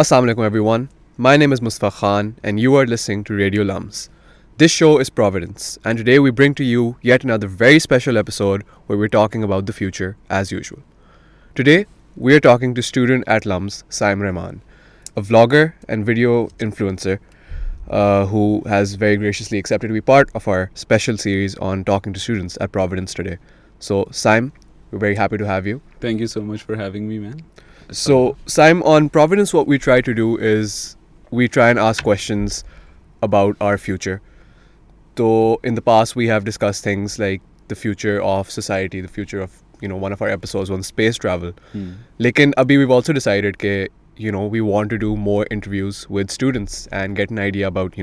Assalamu alaikum everyone. My name is Mustafa Khan and you are listening to Radio LUMS. This show is Providence and today we bring to you yet another very special episode where we're talking about the future as usual. Today we are talking to student at LUMS, Saim Rehman, a vlogger and video influencer who has very graciously accepted to be part of our special series on talking to students at Providence today. So Saim, we're very happy to have you. Thank you so much for having me, man. So, Saim, on Providence, what we try to do is we try and ask questions about our future. So, in the past, we have discussed things like the future of society, the future of, one of our episodes on space travel. Lekin, abhi we've also decided that, we want to do more interviews with students and get an idea about,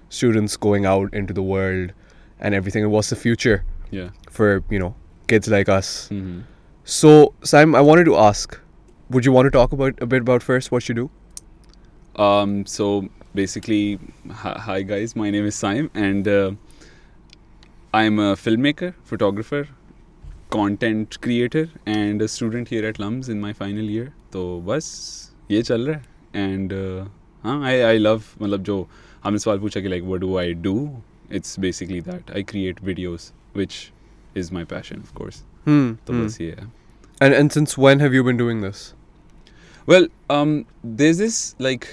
students going out into the world and everything and what's the future for, kids like us. So, Saim, I wanted to ask, would you want to talk a bit about first what you do? So basically, hi guys, my name is Saim and I'm a filmmaker, photographer, content creator and a student here at LUMS in my final year. So बस ये चल रहा है and I love मतलब जो हमने सवाल पूछा कि like what do I do? It's basically that I create videos, which is my passion, of course. तो बस ये है. And since when have you been doing this? Well, there's this like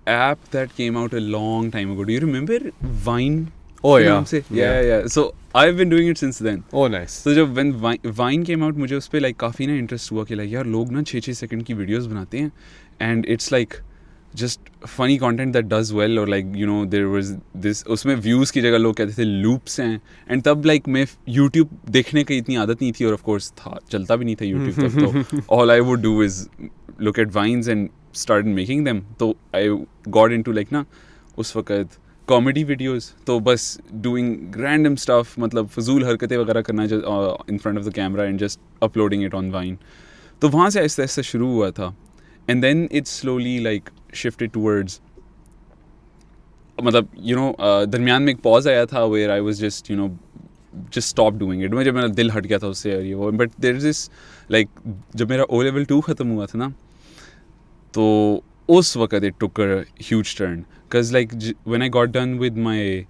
app that came out a long time ago. Do you remember Vine? Oh yeah. Yeah. So I've been doing it since then. Oh nice. So when Vine came out, मुझे उस पे like काफी ना interest हुआ कि like यार लोग ना 6-6 सेकंड की videos बनाते हैं and it's like just funny content that does well or like there was this उसमें views की जगह लोग कहते थे loops हैं and तब like मैं YouTube देखने की इतनी आदत नहीं थी और of course था चलता भी नहीं था YouTube तब तो all I would do is look at vines and started making them. So I got into like ना उस वक़्त comedy videos. तो बस doing random stuff मतलब फजूल हरकतें वगैरह करना in front of the camera and just uploading it on Vine. तो वहाँ से ऐसे ऐसे शुरू हुआ था. And then it slowly like shifted towards मतलब दरमियान में एक pause आया था where I was just just stop doing it. जब मेरा दिल हट गया था उससे और ये वो. But there is this like जब मेरा O level 2 ख़त्म हुआ था ना तो उस वक़्त it took a huge turn because like when I got done with my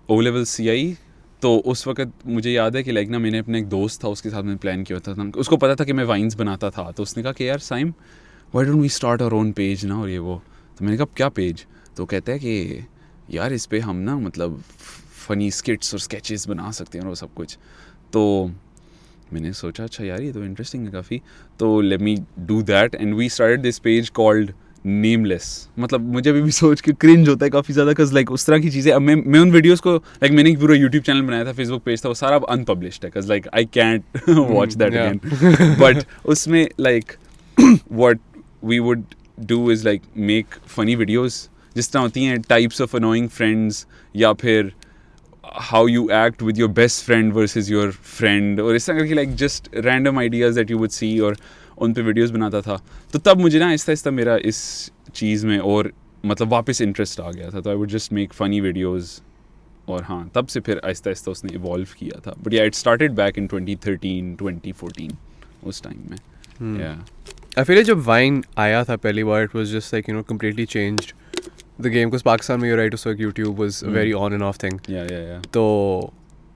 O level CI तो उस वक़्त मुझे याद है कि like ना मैंने अपने एक दोस्त था उसके साथ मैंने प्लान किया था उसको पता था कि मैं वाइन्स बनाता था तो उसने कहा कि यार Saim why don't we start our own page ना और ये वो तो मैंने कहा क्या पेज तो कहता है कि यार इस पे हम ना मतलब फ़नी स्किट्स और स्केचेस बना सकते हैं और वो सब कुछ तो मैंने सोचा अच्छा यार ये तो इंटरेस्टिंग है काफ़ी तो let me do that and we started this page called nameless मतलब मुझे अभी भी सोच के क्रिंज होता है काफ़ी ज़्यादा बिकॉज लाइक उस तरह की चीज़ें अब मैं उन वीडियोस को लाइक मैंने एक पूरा यूट्यूब चैनल बनाया था फेसबुक पेज था वो सारा अब अनपब्लिश्ड है because like I can't watch that again but उसमें like what we would do is like make funny videos जिस तरह होती हैं टाइप्स ऑफ अनोइंग फ्रेंड्स या फिर how you act with your best friend versus your friend और इस तरह करके like just random ideas that you would see और उन पे वीडियोस बनाता था तो तब मुझे ना आहिस्ता मेरा इस चीज़ में और मतलब वापस इंटरेस्ट आ गया था तो I would just make funny videos और हाँ तब से फिर आहिस्ता उसने इवॉल्व किया था but yeah it started back in 2013 2014 उस टाइम में yeah I feel like जब Vine आया था पहली बार it was just like completely changed the game because Pakistan में you're right so like YouTube was a very on and off thing. Yeah. तो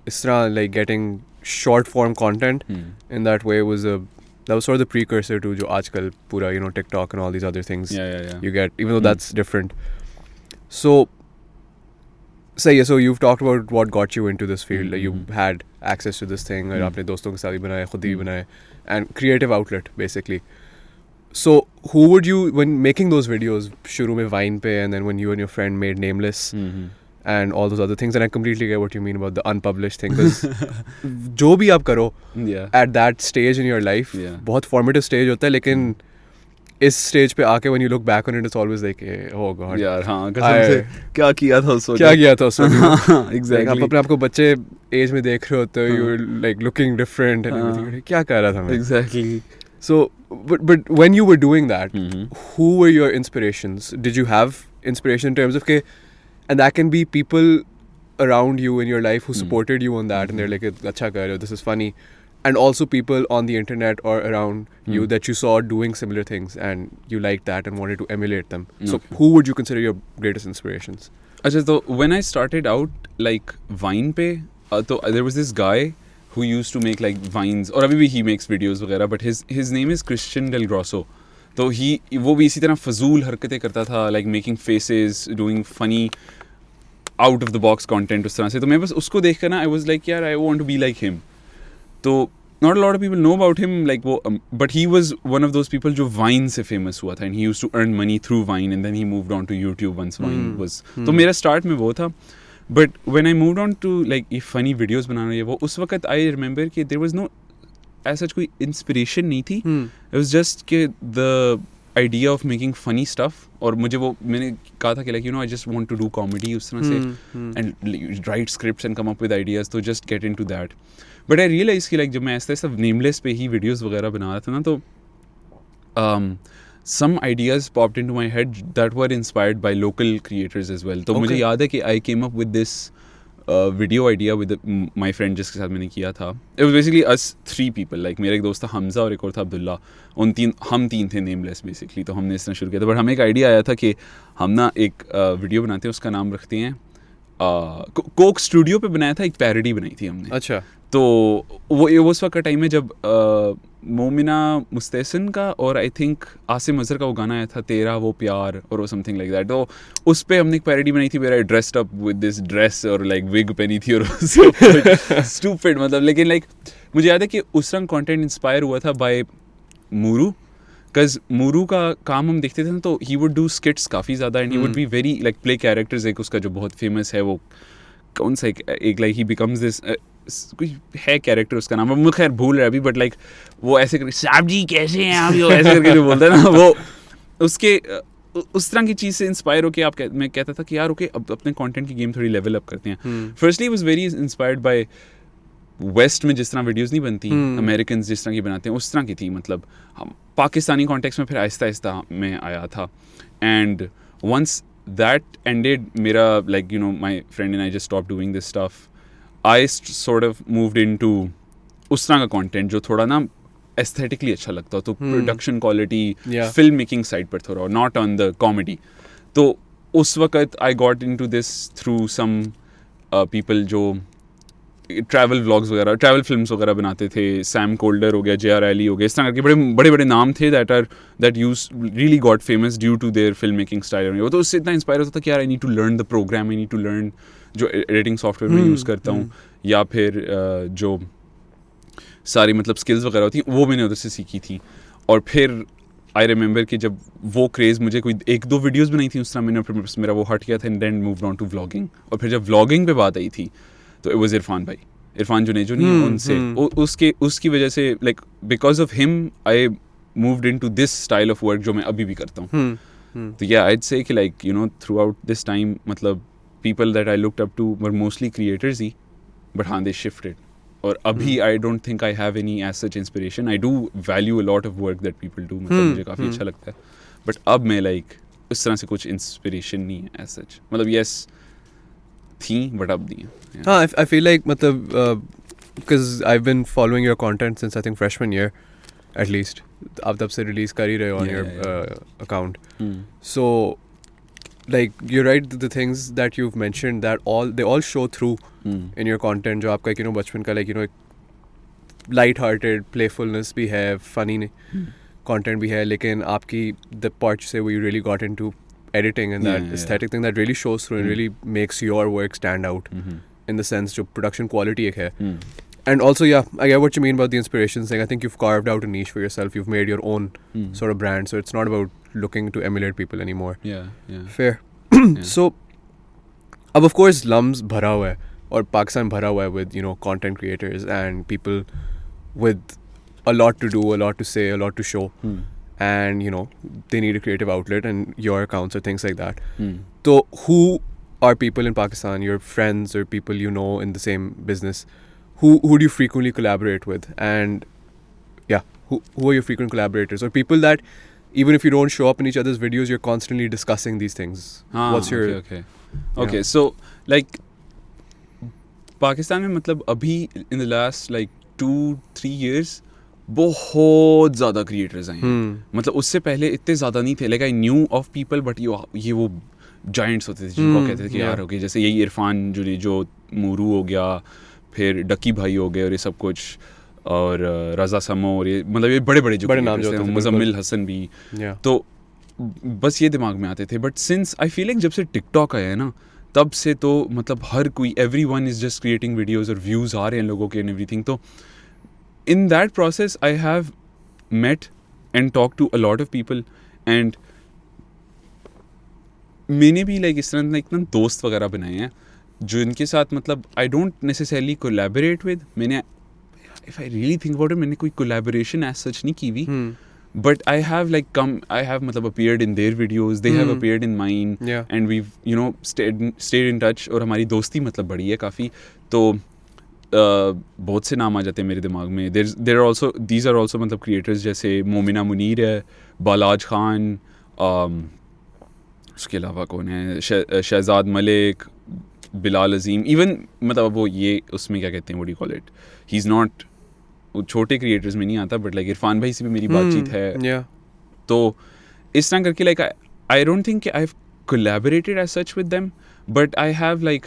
इस तरह like getting short form content in that way was that was sort of the precursor to जो आजकल पूरा TikTok and all these other things you get even though that's different. So you've talked about what got you into this field like you had access to this thing और आपने दोस्तों के साथ भी बनाए खुद भी बनाए and creative outlet basically. So who would you when making those videos shuru mein Vine pe and then when you and your friend made Nameless and all those other things and I completely get what you mean about the unpublished thing because jo bhi aap karo at that stage in your life bahut formative stage hota hai lekin इस stage पे आके when you look back on it it's always like oh god यार हाँ कसम से क्या किया था उस वक्त exactly आप अपने आप को बच्चे एज में देख रहे होते हो you're like looking different and everything क्या कर रहा था मैं exactly So, but when you were doing that, who were your inspirations? Did you have inspiration in terms of and that can be people around you in your life who supported you on that and they're like, "Acha kar rahe ho, this is funny," and also people on the internet or around you that you saw doing similar things and you liked that and wanted to emulate them. So who would you consider your greatest inspirations? अच्छा, तो when I started out like Vine पे, तो there was this guy who used to make like vines, और अभी भी he makes videos वगैरह, but his name is Christian Del Grosso. तो वो भी इसी तरह फजूल हरकतें करता था, like making faces, doing funny out of the box content उस तरह से. तो मैं बस उसको देख कर ना I was like यार I want to be like him. तो not a lot of people know about him, like वो but he was one of those people जो Vine से famous हुआ था, and he used to earn money through Vine and then he moved on to YouTube once Vine was. तो मेरा start में वो था. But when I moved on to like ये funny videos बनाना ये वो, उस वक्त I remember कि there was no as such कोई inspiration नहीं थी. It was just कि the idea of making funny stuff, और मुझे वो मैंने कहा था कि like I just want to do comedy उस तरह से and write scripts and come up with ideas, तो just get into that. But I realized कि like जब मैं ऐसा nameless पे ही videos वगैरह बना रहा था ना, तो some ideas popped into my head that were inspired by local creators as well. तो मुझे याद है कि I came up with this video idea with my friend जिसके साथ मैंने किया था. It was basically us 3 people, like मेरा एक दोस्त था हमजा और एक और था अब्दुल्ला. हम तीन थे nameless basically. तो हमने इस तरह शुरू किया था. But हमें एक आइडिया आया था कि हम ना एक वीडियो बनाते हैं, उसका नाम रखते हैं कोक स्टूडियो पे बनाया था, एक पैरोडी बनाई थी हमने. अच्छा. तो वो उस वक्त का टाइम है जब मोमिना मुस्तैसन का और आई थिंक आसिम अजहर का वो गाना आया था तेरा वो प्यार और वो समथिंग लाइक दैट. तो उस पर हमने एक पैरोडी बनाई थी, मेरा dressed up with this dress और लाइक विग पहनी थी और स्टूपिड मतलब. लेकिन लाइक मुझे याद है कि उस रंग कंटेंट इंस्पायर हुआ था बाय मूरू, बिकॉज मूरू का काम हम देखते थे ना, तो ही वुड डू स्किट्स काफ़ी ज़्यादा and he would be very like play characters. एक उसका जो बहुत फेमस है वो कौन सा एक लाइक ही बिकम्स दिस कोई है कैरेक्टर, उसका नाम मैं खैर भूल रहा अभी, बट लाइक वो ऐसे करके साहब जी कैसे हैं आप, जो ऐसे करके जो बोलता है ना, वो उसके उस तरह की चीज़ से इंस्पायर होकर मैं कहता था कि यार ओके अब अपने कंटेंट की गेम थोड़ी लेवल अप करते हैं. Firstly was very inspired by west में जिस तरह वीडियोस नहीं बनती, अमेरिकन जिस तरह की बनाते हैं उस तरह की थी. मतलब हम पाकिस्तानी कॉन्टेक्स्ट में फिर आहिस्ता आहिस्ता में आया था. एंड वंस दैट एंडेड मेरा like my friend and I just stop doing this stuff. I sort of moved into उस तरह का कंटेंट जो थोड़ा ना एस्थेटिकली अच्छा लगता हो, तो production quality film making side पर थोड़ा, नॉट ऑन द कॉमेडी. तो उस वक्त I got into this through some people जो ट्रैवल व्लॉग्स वगैरह, ट्रैवल फिल्म्स वगैरह बनाते थे. सैम कोल्डर हो गया, JR एली हो गया, इस तरह करके बड़े बड़े नाम थे that use really got famous due to their film making style. तो उससे इतना इंस्पायर होता था कि यार I need to learn the program, I need to learn जो एडिटिंग सॉफ्टवेयर मैं यूज़ करता हूँ, या फिर जो सारी मतलब स्किल्स वगैरह होती हैं वो मैंने उधर से सीखी थी. और फिर आई रिमेंबर कि जब वो क्रेज़ मुझे कोई 1-2 वीडियोस बनाई थी उस तरह, मैंने फिर मेरा वो हट गया था and then moved on to vlogging. और फिर जब व्लॉगिंग पे बात आई थी तो इट वाज इरफान जुनेजो नहीं उनसे उसकी वजह से like because of him I moved into this style of work जो मैं अभी भी करता हूँ. तो या आईड से कि like through out this time मतलब people that I looked up to were mostly creators he, but हाँ they shifted. और अभी I don't think I have any as such inspiration. I do value a lot of work that people do. मतलब मुझे काफ़ी अच्छा लगता है. But अब मैं like उस तरह से कुछ inspiration नहीं है as such. मतलब yes थी but अब नहीं है. हाँ I feel like मतलब because I've been following your content since I think freshman year at least. आप तब से release कर ही रहे हो on your account. So like you're right, the things that you've mentioned that they all show through in your content. जो आपका बचपन का like light hearted playfulness भी है, funny content भी है, लेकिन आपकी the part से where you really got into editing and that aesthetic thing that really shows through and really makes your work stand out in the sense जो production quality एक है. And also yeah, I get what you mean about the inspirations thing. I think you've carved out a niche for yourself. You've made your own sort of brand, so it's not about looking to emulate people anymore. Yeah. Fair. So अब of course LUMS भरा हुआ है और पाकिस्तान भरा हुआ है with content creators and people with a lot to do, a lot to say, a lot to show, and they need a creative outlet, and your accounts or things like that. So who are people in Pakistan, your friends or people in the same business, who do you frequently collaborate with? And yeah, who are your frequent collaborators or people that even if you don't show up in each other's videos, you're constantly discussing these things? What's your okay so like Pakistan में मतलब अभी in the last like 2-3 years बहुत ज़्यादा creators आए हैं. मतलब उससे पहले इतने ज़्यादा नहीं थे. Like I knew of people but ये वो जायंट्स होते थे जिनको कहते थे कि यार ओके जैसे यही इरफान जो मूरू हो गया, फिर डक्की भाई हो गए और ये सब कुछ, और रज़ा समो, और ये मतलब ये बड़े बड़े जो नाम जो थे, होते थे, मुज़म्मिल हसन भी. तो बस ये दिमाग में आते थे. But since I feel like जब से टिकटॉक आया है ना तब से तो मतलब हर कोई, everyone is just creating videos और व्यूज़ आ रहे हैं लोगों के and everything. तो in that process I have met and talked to a lot of people and मैंने भी लाइक इस तरह इतना दोस्त वगैरह बनाए हैं जो इनके साथ मतलब I don't necessarily collaborate with. मैंने if I really think about it मैंने कोई कोलैबोरेशन एज सच नहीं की हुई. But I have मतलब appeared in their videos, they have appeared in mine, and we've stayed in touch और हमारी दोस्ती मतलब बड़ी है काफ़ी. तो बहुत से नाम आ जाते हैं मेरे दिमाग में. These are also मतलब creators जैसे मोमिना मुनीर है, बालाज खान, उसके अलावा कौन है, शहजाद मलिक, बिलाल अजीम. इवन मतलब वो ये उसमें क्या कहते हैं, what do you call it, he's not छोटे क्रिएटर्स में नहीं आता बट लाइक इरफान भाई से भी मेरी बातचीत है. तो इस तरह करके like I don't think I have collaborated as such with them but I have like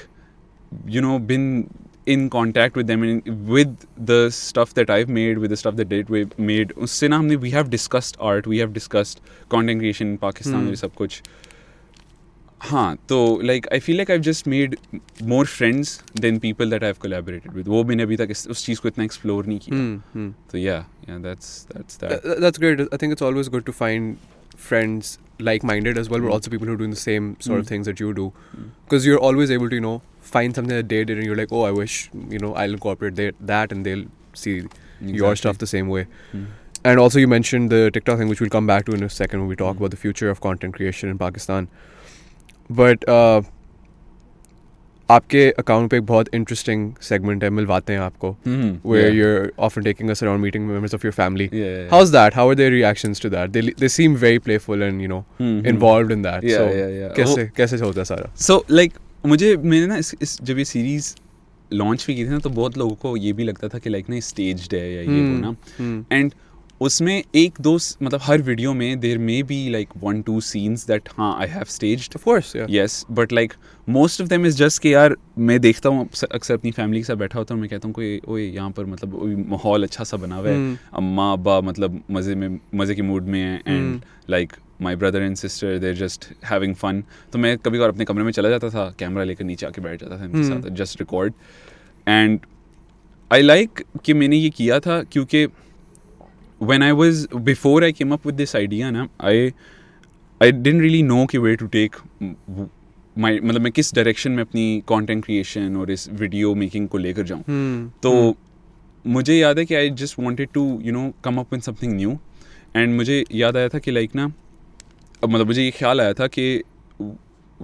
been in contact with them and with the stuff that I've made, with the stuff that they made. उससे ना हमने we have discussed art, we have discussed content creation in Pakistan और सब कुछ. हाँ, तो like I feel like I've just made more friends than people that I've collaborated with. वो मैंने अभी तक उस चीज़ को इतना explore नहीं किया. तो yeah, that's that. That's great. I think it's always good to find friends like-minded as well, but also people who are doing the same sort of things that you do, because you're always able to find something that they did and you're like, oh, I wish I'll incorporate that, and they'll see your stuff the same way. And also you mentioned the TikTok thing, which we'll come back to in a second when we talk about the future of content creation in Pakistan. But आपके account पे एक बहुत interesting segment है, मिलवाते हैं आपको, where you're often taking us around meeting members of your family. How's that? How are their reactions to that? They seem very playful and involved in that. So कैसे होता है सारा? So like मैंने ना इस जब ये सीरीज लॉन्च भी की थी ना तो बहुत लोगों को ये भी लगता था कि लाइक ना स्टेज्ड है या ये वो ना. एंड उसमें एक दो मतलब हर वीडियो में there may be like 1-2 scenes that हाँ I have staged, of course, yes, but like most of them is just कि यार मैं देखता हूँ अक्सर अपनी फैमिली के साथ बैठा होता हूँ, मैं कहता हूँ कोई ओए यहाँ पर मतलब माहौल अच्छा सा बना हुआ है, अम्मा अब्बा मतलब मज़े के मूड में है, and like my brother and sister they're just having fun. तो मैं कभी कभार अपने कमरे में चला जाता था, कैमरा लेकर नीचे आके बैठ जाता था इनके साथ, just record. And I like कि मैंने ये किया था क्योंकि before I came up with this idea ना, I didn't really know कि where to take मतलब मैं किस डायरेक्शन में अपनी कंटेंट क्रिएशन और इस वीडियो मेकिंग को लेकर जाऊँ. तो मुझे याद है कि I just wanted to come up with something new. And मुझे याद आया था कि लाइक ना मतलब मुझे ये ख्याल आया था कि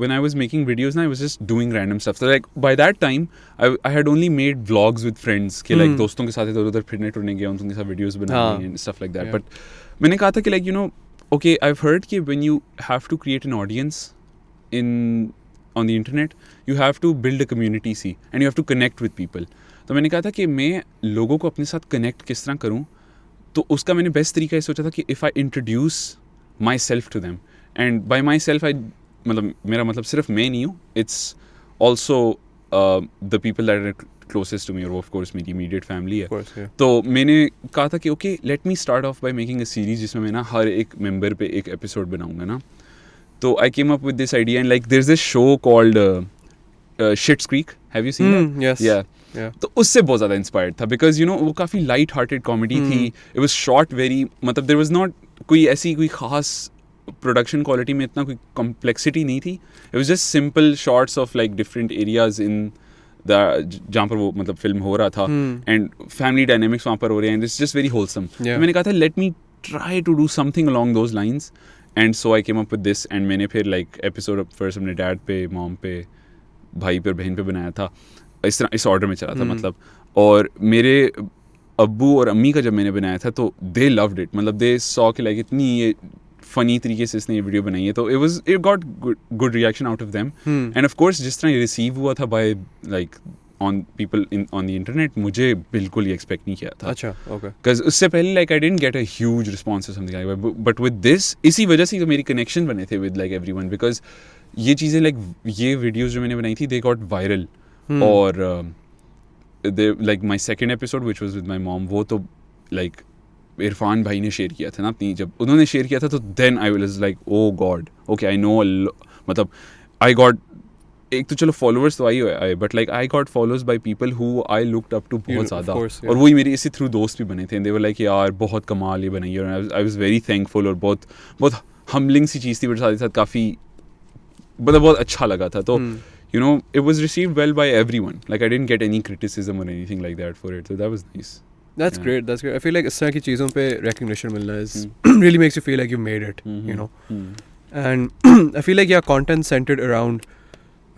when I was making videos, I was just doing random stuff. So like by that time, I had only made vlogs with friends. कि like दोस्तों के साथ इधर उधर फिरने टुरने गया, उनके साथ videos बनाने and stuff like that. But मैंने कहा था कि like okay, I've heard कि when you have to create an audience on the internet, you have to build a community, see, and you have to connect with people. तो मैंने कहा था कि मैं लोगों को अपने साथ connect किस तरह करूँ, तो उसका मैंने बेस्ट तरीका ये सोचा था कि if I introduce myself to them, and by myself मतलब मेरा मतलब सिर्फ मैं नहीं हूँ, it's also the people that are closest to me, और ऑफ कोर्स मेरी इमीडिएट फैमिली है. तो मैंने कहा था कि okay let me start off by making a series जिसमें मैं ना हर एक मेंबर पे एक एपिसोड बनाऊंगा ना. तो I came up with this idea and like there is this show called Schitt's Creek, have you seen that? Yes, yeah तो उससे बहुत ज़्यादा इंस्पायर्ड था बिकॉज वो काफ़ी लाइट हार्टेड कॉमेडी थी. इट वाज शॉट वेरी मतलब देयर वाज नॉट कोई ऐसी कोई खास प्रोडक्शन क्वालिटी में इतना कोई कॉम्प्लेक्सिटी नहीं थी. It was just simple shots of like different areas in the जहाँ पर वो मतलब फिल्म हो रहा था, एंड फैमिली डायनेमिक्स वहाँ पर हो रहे हैं, इट्स जस्ट वेरी होलसम. मैंने कहा था let me try to do something along those lines, and so I came up with this. And मैंने फिर लाइक एपिसोड फर्स्ट अपने डैड पे, मॉम पे, भाई पे, बहन पे बनाया था. इस तरह इस ऑर्डर में चला था मतलब. और मेरे अब्बू और अम्मी का जब मैंने बनाया था तो दे लव्ड इट, मतलब दे सॉ कि लाइक इतनी ये फनी तरीके से इसने ये वीडियो बनाई है, तो it got good reaction out of them. And of course जिस तरह ये रिसीव हुआ था by like on people on the internet, मुझे बिल्कुल ये expect नहीं किया था. अच्छा, okay. Because उससे पहले like I didn't get a huge response or something like that. But with this, इसी वजह से तो मेरी connection बने थे with like everyone, because ये चीज़ें like ये videos जो मैंने बनाई थी, they got viral. और they like my second episode which was with my mom, वो तो like इरफान भाई ने शेयर किया था ना अपनी, जब उन्होंने शेयर किया था तो then I was like oh god, okay I know मतलब I got, एक तो चलो फॉलोअर्स तो I but like I got followers by people who I looked up to बहुत ज़्यादा, और वही मेरे इसी थ्रू दोस्त भी बने थे. दे वर लाइक यार बहुत कमाल ये बनाई, और आई वाज वेरी थैंकफुल, और बहुत हम्बलिंग सी चीज़ थी, बट साथ ही साथ काफ़ी मतलब बहुत अच्छा लगा था. तो you know it was received well by everyone, like I didn't get any criticism और anything like that for it, so that was nice. That's great. That's great. I feel like इस तरह की चीज़ों पे recognition मिलना is really makes you feel like you made it, you know. And I feel like content centered around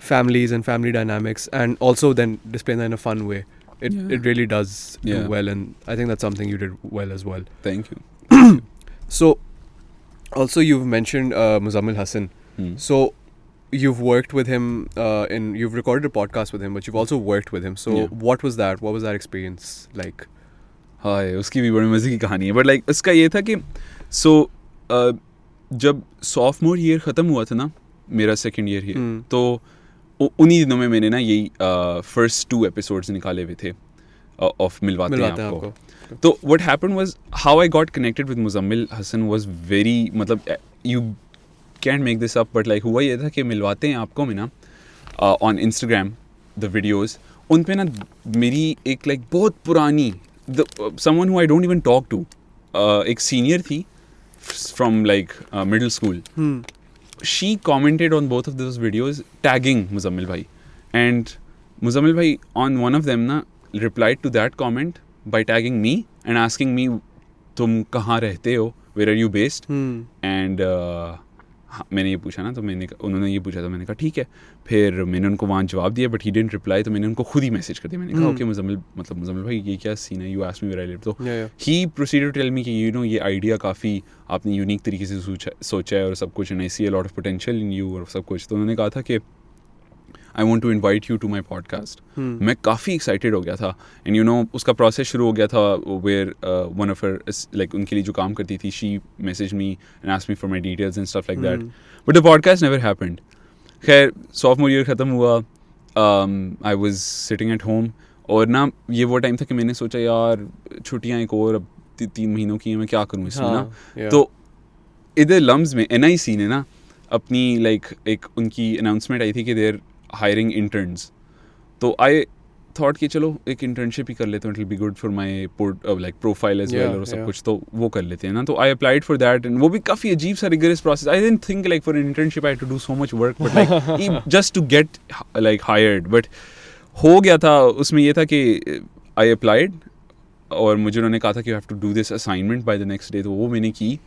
families and family dynamics, and also then displaying that in a fun way. It really does do well, and I think that's something you did well as well. Thank you. So, also you've mentioned Muzammil Hassan. So you've worked with him you've recorded a podcast with him, but you've also worked with him. So what was that? What was that experience like? हाँ, उसकी भी बड़ी मज़े की कहानी है, but like उसका ये था कि जब सॉफ्टमोर ईयर ख़त्म हुआ था ना, मेरा सेकेंड ईयर ईयर, तो उन्हीं दिनों में मैंने ना यही फर्स्ट 2 एपिसोड्स निकाले हुए थे ऑफ मिलवाते हैं आपको. तो what happened was how I got connected with Muzammil Hasan was very, मतलब you can't make this up, but like हुआ ये था कि मिलवाते हैं आपको में ना ऑन इंस्टाग्राम द वीडियोज़, उन पे ना मेरी एक लाइक बहुत पुरानी someone who I don't even talk to, एक senior थी from like middle school. She commented on both of those videos tagging Muzammil bhai, and Muzammil bhai on one of them na replied to that comment by tagging me and asking me तुम कहाँ रहते हो, where are you based, and मैंने ये पूछा ना, तो उन्होंने ये पूछा, तो मैंने कहा ठीक है. फिर मैंने उनको वहाँ जवाब दिया, बट ही डिडंट रिप्लाई, तो मैंने उनको खुद ही मैसेज कर दिया. मैंने कहा ओके मुजम्मिल भाई ये क्या सीन है, you asked me where I live. तो he proceeded to tell me कि यू नो ये आइडिया काफ़ी आपने यूनिक तरीके से सोचा है और सब कुछ, and I see a lot of potential in you और सब कुछ. तो उन्होंने कहा था कि I want to invite you to my podcast. मैं काफ़ी एक्साइटेड हो गया था, एंड यू नो उसका प्रोसेस शुरू हो गया था where one of her like उनके लिए जो काम करती थी, she message me and asked me for my details and stuff like that, but the podcast never happened. खैर सॉफ्टमोर ईयर ख़त्म हुआ, I was sitting at home, और ना ये वो टाइम था कि मैंने सोचा यार छुट्टियाँ एक और अब 3 महीनों की हैं, मैं क्या करूँ इसमें ना. तो इधर लम्स में NIC ने ना अपनी लाइक एक उनकी अनाउंसमेंट आई थी कि देर हायरिंग इंटर्न्स. तो आई थॉट कि चलो एक इंटर्नशिप ही कर लेते हैं, it will be good for my like profile as well और सब कुछ, तो वो कर लेते हैं ना. तो I applied for that, and वो भी काफ़ी अजीब सा rigorous process. I didn't think like for internship I had to do so much work, but like just to get like hired. But हो गया था. उसमें ये था कि आई अप्लाइड, और मुझे उन्होंने कहा था कि you have to do this assignment by the next day, तो वो मैंने की.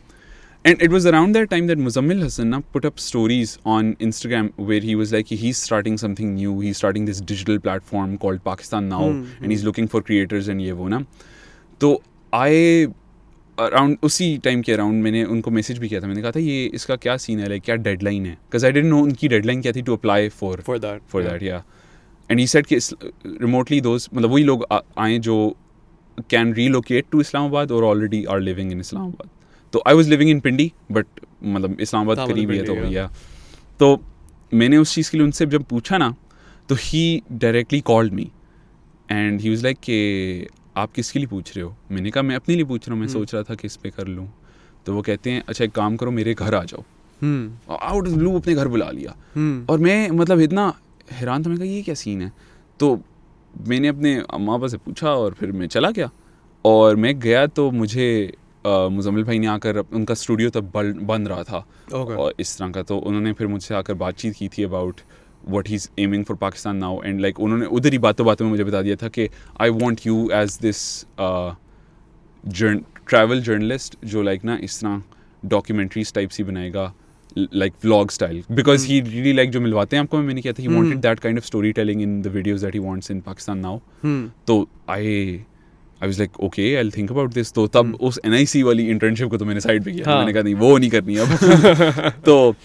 And it was around that time that Muzammil Hassan put up stories on Instagram where he was like he's starting something new. He's starting this digital platform called Pakistan Now, and he's looking for creators and ये वो ना. तो I around उसी time के around मैंने उनको message भी किया था. मैंने कहा था ये इसका क्या सीन है, लाइक क्या डेडलाइन है, बिकॉज आई डिडंट नो उनकी डेडलाइन क्या थी टू अप्लाई फॉर दैट या. एंड ही सेड कि रिमोटली दोज मतलब वही लोग आए जो कैन रीलोकेट टू इस्लामाबाद और already are living in Islamabad. तो I was living in Pindi, but मतलब इस्लामाबाद करीब ही है, तो भैया. तो मैंने उस चीज़ के लिए उनसे जब पूछा ना, तो he directly called me and he was like कि आप किसके लिए पूछ रहे हो. मैंने कहा मैं अपने लिए पूछ रहा हूँ, मैं सोच रहा था कि इस पे कर लूँ. तो वो कहते हैं अच्छा एक काम करो, मेरे घर आ जाओ. आउट ऑफ ब्लू अपने घर बुला लिया. और मैं मतलब इतना हैरान था, मैं कहा ये क्या सीन है. तो मैंने अपने अम्मा पापा से पूछा और फिर मैं चला गया. और मैं गया तो मुझे मुजम्मिल भाई ने आकर, उनका स्टूडियो तब बन रहा था और इस तरह का, तो उन्होंने फिर मुझसे आकर बातचीत की थी about what he is aiming for Pakistan now. And like उन्होंने उधर ही बातों में मुझे बता दिया था कि I want you as this travel journalist जो लाइक ना इस तरह डॉक्यूमेंट्रीज टाइप सी बनाएगा, like vlog style, because he really like जो मिलवाते हैं आपको, मैंने किया था, he wanted that kind of storytelling in the videos that he wants in Pakistan now. तो I was like okay, I'll think about this. तो तब उस NIC वाली internship को तो मैंने साइड पे किया. मैंने कहा नहीं वो नहीं करनी अब. तो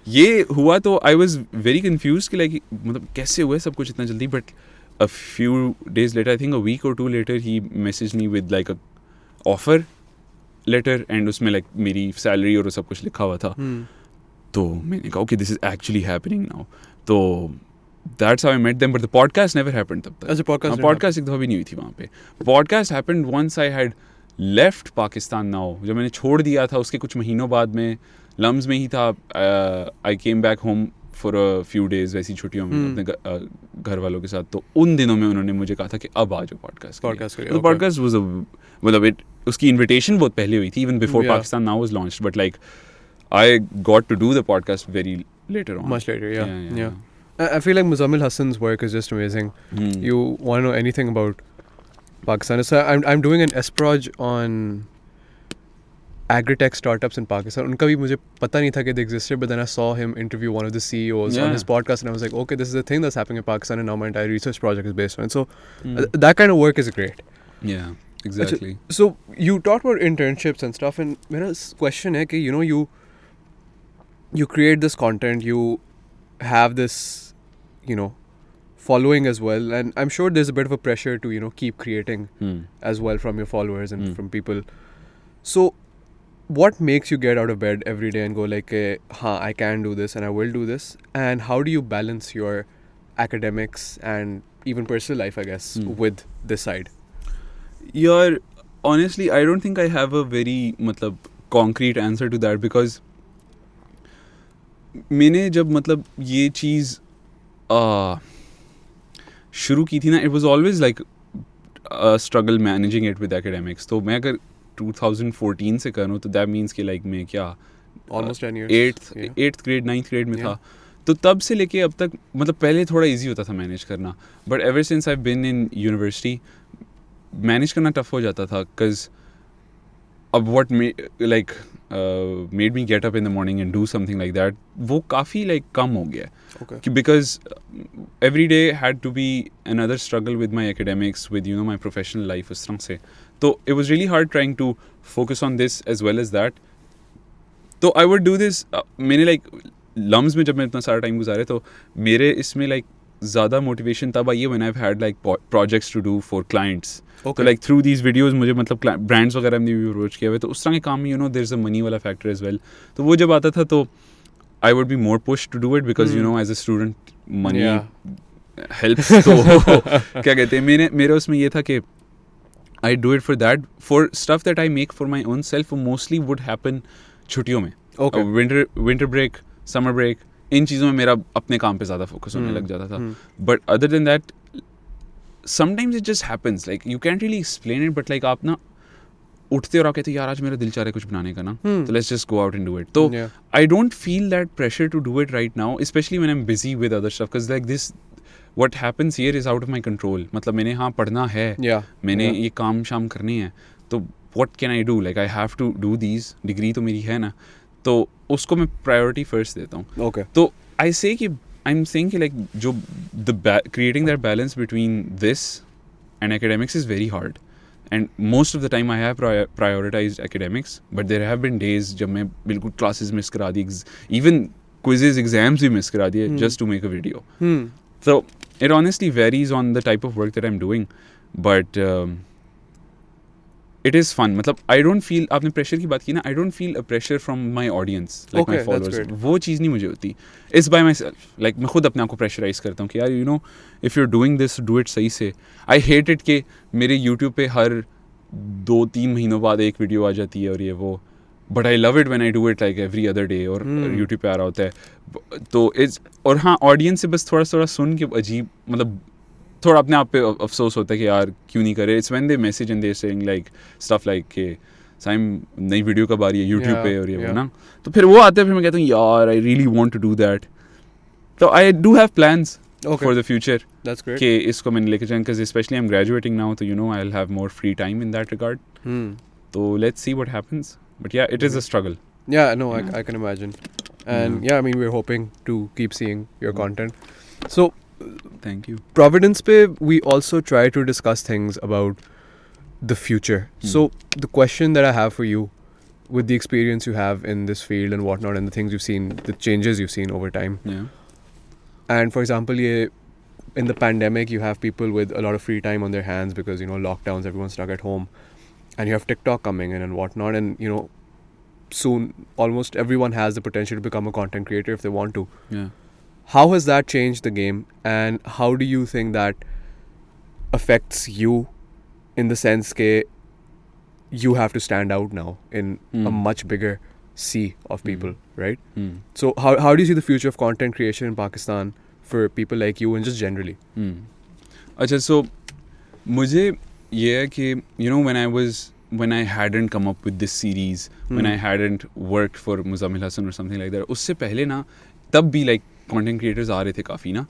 ये हुआ, तो I was very confused कि like मतलब कैसे हुआ सब कुछ इतना जल्दी. But a few days later, I think a week or two later, he messaged me with like a offer letter and उसमें like मेरी salary और सब कुछ लिखा हुआ था. तो मैंने कहा okay, this is actually happening now. तो that's how I met them, but the podcast never happened तब तक. अच्छा, podcast एक दफा भी नहीं हुई थी वहाँ पे. Podcast happened once I had left Pakistan now. जब मैंने छोड़ दिया था उसके कुछ महीनों बाद में LUMS में ही था. I came back home for a few days वैसी छुट्टियों में अपने घर वालों के साथ. तो उन दिनों में उन्होंने मुझे कहा था कि अब आ जाओ podcast के लिए. Podcast was मतलब उसकी invitation बहुत पहले हुई थी, even before Pakistan Now was launched, but like I got to do the podcast very later on. Much later, yeah. I feel like Muzammil Hassan's work is just amazing. You want to know anything about Pakistan? So I'm doing an S-Proj on agri-tech startups in Pakistan. उनका भी मुझे पता नहीं था कि they existed, but then I saw him interview one of the CEOs on his podcast, and I was like, okay, this is the thing that's happening in Pakistan, and now my entire research project is based on it. So that kind of work is great. Yeah, exactly. So you talked about internships and stuff, and मेरा question है कि you create this content, you have this, following as well, and I'm sure there's a bit of a pressure to keep creating as well from your followers and from people. So what makes you get out of bed every day and go like, I can do this and I will do this, and how do you balance your academics and even personal life, I guess, with this side? Honestly, I don't think I have a very concrete answer to that, because मैंने जब ये चीज़ शुरू की थी ना, it was always like a struggle managing it with academics. तो मैं अगर 2014 से करूँ तो that means कि like मैं क्या almost 10 years 8th grade 9th grade में था. तो तब से लेके अब तक पहले थोड़ा easy होता था manage करना, but ever since I've been in university manage करना tough हो जाता था, because अब what made me get up in the morning and do something like that, वो काफ़ी कम हो गया. Okay. Because every day had to be another struggle with my academics, with my professional life उस तरह से. So it was really hard trying to focus on this as well as that. So I would do this. मैंने LUMS में जब मैं इतना सारा time गुजारे, तो मेरे इसमें ज़्यादा motivation तब आई है when I've had projects to do for clients. Okay. So through these videos मुझे brands वगैरह हमने भी approach किया हुआ, तो उस तरह के काम में there's a money वाला factor as well. तो वो जब आता था तो I would be more pushed to do it, because as a student money helps. तो क्या कहते हैं, मेरे उसमें ये था कि I do it for that. For stuff that I make for my own self mostly would happen छुट्टियों में. Okay. Winter break, summer break, इन चीज़ों में मेरा अपने काम पे ज़्यादा फोकस होने लग जाता था. But other than that, sometimes it just happens. You can't really explain it, but आप ना उठते और आप कहते यार आज मेरा दिल चाह रहा है कुछ बनाने का ना, तो let's just go out and do it. So I don't feel that pressure to do it right now, especially when I'm busy with other stuff, because this what happens here is out of my control. मैंने पढ़ना है, मैंने ये काम शाम करने हैं, तो what can I do? I have to do these. Degree तो मेरी है ना, तो उसको मैं प्रायोरिटी फर्स्ट देता हूँ. Okay. तो I'm saying कि जो creating that balance between this and academics is very hard. And most of the time I have prioritized academics, but there have been days जब मैं बिल्कुल classes miss करा दी, even quizzes, exams भी miss करा दिए just to make a video. So it honestly varies on the type of work that I'm doing, but it is fun. I don't feel, आपने pressure की बात की ना, I don't feel a pressure from my audience, my followers. वो चीज़ नहीं मुझे होती. It's by myself. मैं खुद अपने आप को pressurize करता हूँ कि यार if you're doing this, do it सही से. I hate it कि मेरे YouTube पे हर 2-3 महीनों बाद एक वीडियो आ जाती है और ये वो, but I love it when I do it every other day, और YouTube पे आ रहा होता है. तो और हाँ, audience से बस थोड़ा सुन के अजीब थोड़ा अपने आप पे अफसोस होता है कि यार क्यों नहीं करे. It's when they message and they saying stuff के साइम नई वीडियो कब आ रही है यूट्यूब पे और ये वो ना, तो फिर वो आते हैं, फिर मैं कहता हूँ यार I really want to do that. तो I do have plans for the future कि इसको मैंने लेके जाऊँ, because specially I am graduating now, तो I will have more free time in that regard. तो let's see what happens, but yeah it is a struggle. Yeah, no, I can imagine. And I mean, we're hoping to keep seeing your content. So thank you. Providence pe we also try to discuss things about the future. So the question that I have for you, with the experience you have in this field and whatnot, and the things you've seen, the changes you've seen over time, Yeah. and for example, ye in the pandemic, you have people with a lot of free time on their hands because, lockdowns, everyone's stuck at home. And you have TikTok coming in and whatnot. And, soon almost everyone has the potential to become a content creator if they want to. Yeah. How has that changed the game? And how do you think that affects you in the sense that you have to stand out now in a much bigger sea of people, right? So how do you see the future of content creation in Pakistan for people like you and just generally? अच्छा, so मुझे ये है कि when I hadn't come up with this series, when I hadn't worked for Muzammil Hassan or something like that, उससे पहले ना तब भी like content creators आ रहे थे काफ़ी ना,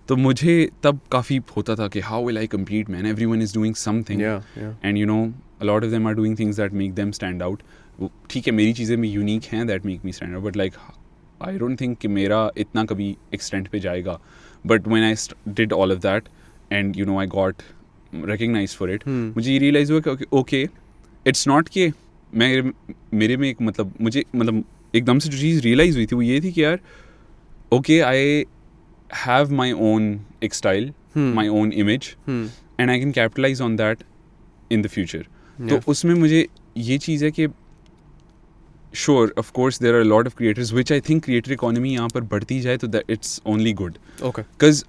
तो मुझे तब काफ़ी होता था कि how will I compete, man? Everyone is doing something. Yeah. And a lot of them are doing things that make them stand out. ठीक है, मेरी चीज़ें भी unique हैं that make me stand out, but like I don't think कि मेरा इतना कभी extent पे जाएगा. But when I did all of that and I got recognized for it, मुझे ये realize हुआ कि okay, it's not कि मेरे में एक मुझे एकदम से जो चीज़ realize हुई थी वो ये थी कि यार okay, I have my own style, my own image, and I can capitalize on that in the future. तो उसमें मुझे ये चीज़ है कि sure, of course, there are a lot of creators, which I think creator economy यहाँ पर बढ़ती जाए तो that it's only good. Okay. Because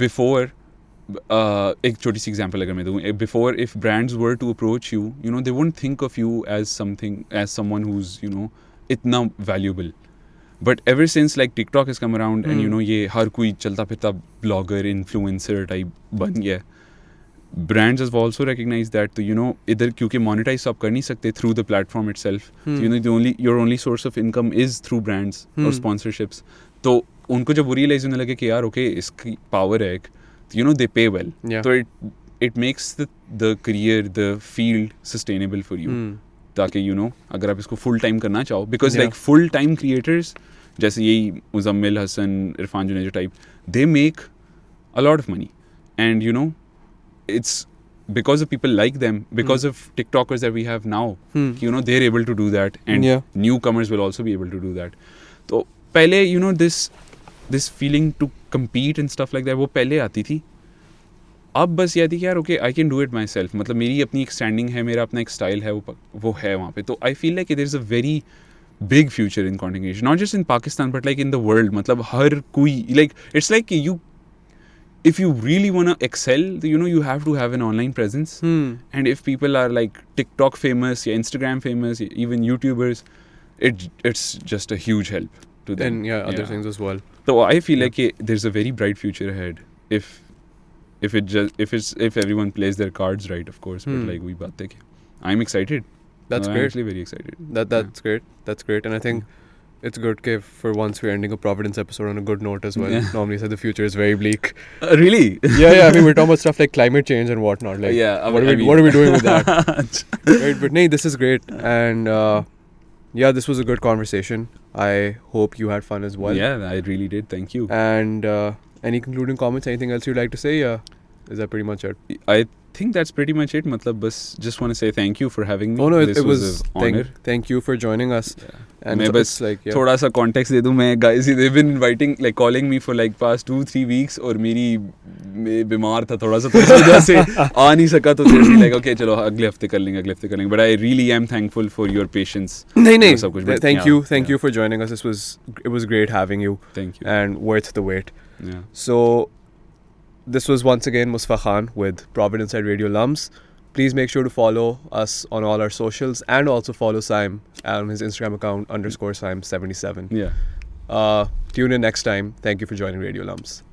before एक छोटी सी example अगर मैं दूँ, before if brands were to approach you, they wouldn't think of you as someone who's इतना valuable. But ever since like TikTok has come around and ये हर कोई चलता फिरता blogger, influencer type बन गया, brands have also recognized that. तो इधर क्योंकि monetize आप कर नहीं सकते through the platform itself, your only source of income is through brands or sponsorships. तो उनको जब वो realize होने लगे कि यार okay, इसकी power है, they pay well. So it makes the career, the field sustainable for you. ताकि अगर आप इसको full time करना चाहो, because like full time creators जैसे यही Muzammil Hasan, Irfan Junejo type, they make a lot of money, and it's because of people like them, because of TikTokers that we have now, they're able to do that, and newcomers will also be able to do that. तो पहले this feeling to compete and stuff like that वो पहले आती थी. अब बस ये थी कि यार okay, I can do it myself. मतलब मेरी अपनी एक standing है, मेरा अपना एक style है, वो है वहाँ पे. तो I feel like there is a very big future in content creation, not just in Pakistan but like in the world. मतलब हर कोई like it's like if you really want to excel, you have to have an online presence. And if people are like TikTok famous, Instagram famous, even YouTubers, it's just a huge help to them. And other things as well. So I feel like there's a very bright future ahead if everyone plays their cards right, of course. But like we baat hai, I'm excited. That's great. I'm actually very excited. That's great. That's great. And I think it's good that for once we're ending a Providence episode on a good note as well. Normally, the future is very bleak. Really? Yeah. I mean, we're talking about stuff like climate change and whatnot. Like, what are we doing with that? Right, but this is great. And this was a good conversation. I hope you had fun as well. Yeah, I really did. Thank you. And any concluding comments? Anything else you'd like to say? Is that pretty much it? I think that's pretty much it. Just want to say thank you for having me. Oh no, this it was an honor. Thank you for joining us. Yeah. And मैं बस थोड़ा सा context दे दूँ, मैं guys, they've been inviting, like calling me for like past 2-3 weeks, और मैं बीमार था थोड़ा सा, तो इस वजह से आ नहीं सका, तो they'll be like okay, चलो अगले हफ्ते कर लेंगे. But I really am thankful for your patience. नहीं. Thank you for joining us. It was great having you. Thank you. And worth the wait. Yeah. So this was once again Mustafa Khan with Providence at Radio LUMS. Please make sure to follow us on all our socials and also follow Saim on his Instagram account _Saim77. Yeah. Tune in next time. Thank you for joining Radio LUMS.